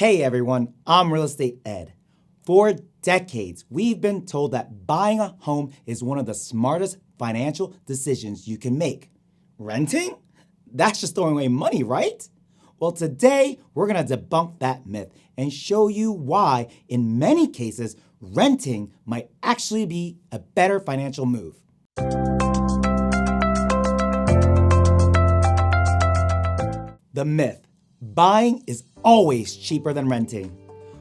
Hey everyone, I'm Real Estate Ed. For decades, we've been told that buying a home is one of the smartest financial decisions you can make. Renting? That's just throwing away money, right? Well, today we're going to debunk that myth and show you why, in many cases, renting might actually be a better financial move. The myth: buying is always cheaper than renting.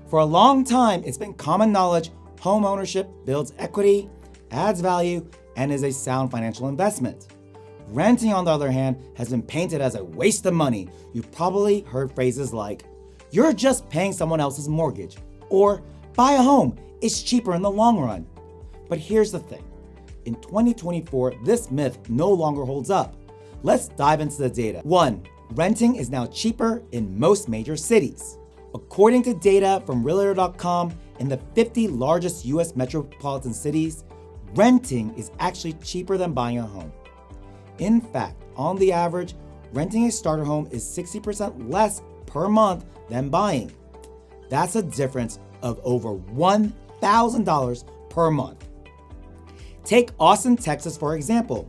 For a long time, it's been common knowledge home ownership builds equity, adds value, and is a sound financial investment. Renting, on the other hand, has been painted as a waste of money. You've probably heard phrases like, "You're just paying someone else's mortgage," or "Buy a home, it's cheaper in the long run." But here's the thing. In 2024, this myth no longer holds up. Let's dive into the data. 1. Renting is now cheaper in most major cities. According to data from Realtor.com, in the 50 largest US metropolitan cities, renting is actually cheaper than buying a home. In fact, on the average, renting a starter home is 60% less per month than buying. That's a difference of over $1,000 per month. Take Austin, Texas, for example.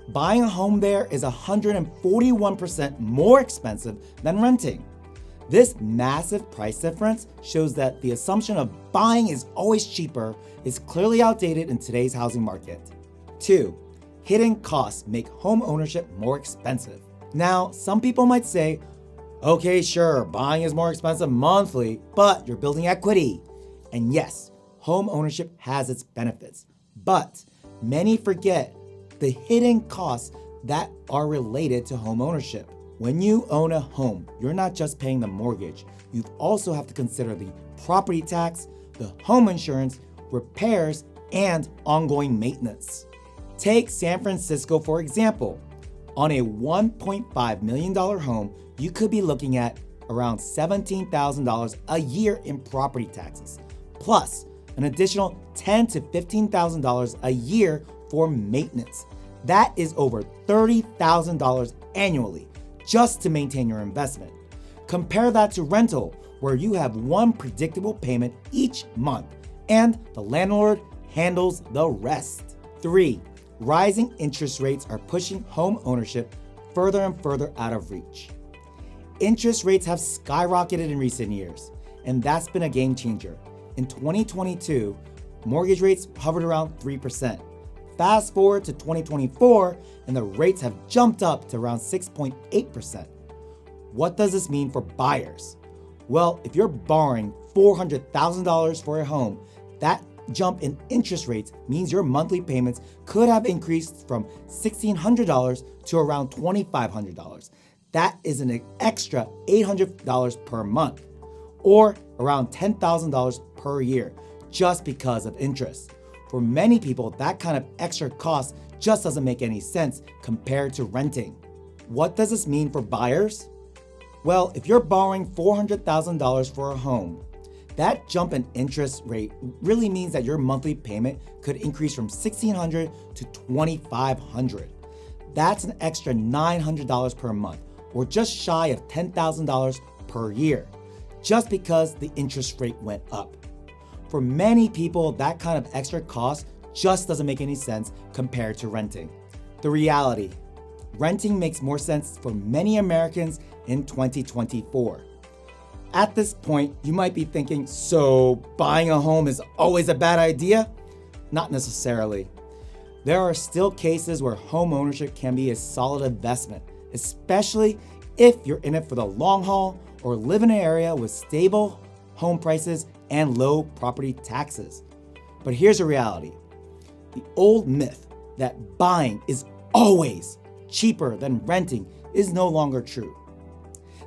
Buying a home there is 141% more expensive than renting. This massive price difference shows that the assumption of buying is always cheaper is clearly outdated in today's housing market. 2. Hidden costs make home ownership more expensive. Now, some people might say, okay, sure, buying is more expensive monthly, but you're building equity. And yes, home ownership has its benefits, but many forget the hidden costs that are related to home ownership. When you own a home, you're not just paying the mortgage. You also have to consider the property tax, the home insurance, repairs, and ongoing maintenance. Take San Francisco, for example. On a $1.5 million home, you could be looking at around $17,000 a year in property taxes, plus an additional $10,000 to $15,000 a year for maintenance. That is over $30,000 annually just to maintain your investment. Compare that to rental, where you have one predictable payment each month and the landlord handles the rest. 3. Rising interest rates are pushing home ownership further and further out of reach. Interest rates have skyrocketed in recent years, and that's been a game changer. In 2022, mortgage rates hovered around 3%. Fast forward to 2024, and the rates have jumped up to around 6.8%. What does this mean for buyers? Well, if you're borrowing $400,000 for a home, that jump in interest rates means your monthly payments could have increased from $1,600 to around $2,500. That is an extra $800 per month, or around $10,000 per year, just because of interest. For many people, that kind of extra cost just doesn't make any sense compared to renting. What does this mean for buyers? Well, if you're borrowing $400,000 for a home, that jump in interest rate really means that your monthly payment could increase from $1,600 to $2,500. That's an extra $900 per month, or just shy of $10,000 per year, just because the interest rate went up. For many people, that kind of extra cost just doesn't make any sense compared to renting. The reality: renting makes more sense for many Americans in 2024. At this point, you might be thinking, so buying a home is always a bad idea? Not necessarily. There are still cases where home ownership can be a solid investment, especially if you're in it for the long haul or live in an area with stable home prices and low property taxes. But here's the reality. The old myth that buying is always cheaper than renting is no longer true.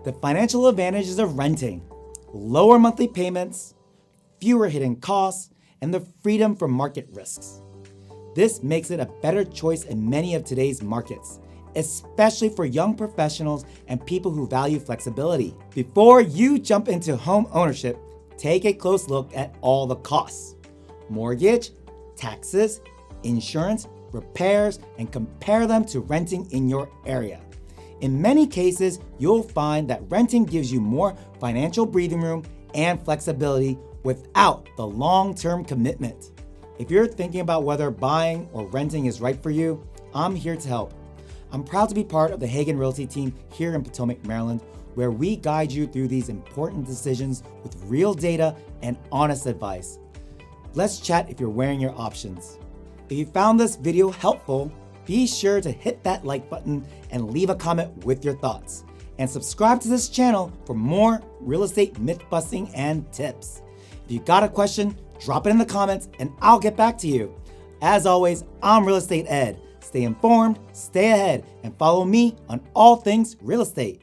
The financial advantages of renting: lower monthly payments, fewer hidden costs, and the freedom from market risks. This makes it a better choice in many of today's markets, especially for young professionals and people who value flexibility. Before you jump into home ownership, take a close look at all the costs: mortgage, taxes, insurance, repairs, and compare them to renting in your area. In many cases, you'll find that renting gives you more financial breathing room and flexibility without the long-term commitment. If you're thinking about whether buying or renting is right for you, I'm here to help. I'm proud to be part of the Hagen Realty team here in Potomac, Maryland, where we guide you through these important decisions with real data and honest advice. Let's chat if you're weighing your options. If you found this video helpful, be sure to hit that like button and leave a comment with your thoughts. And subscribe to this channel for more real estate myth busting and tips. If you got a question, drop it in the comments and I'll get back to you. As always, I'm Real Estate Ed. Stay informed, stay ahead, and follow me on all things real estate.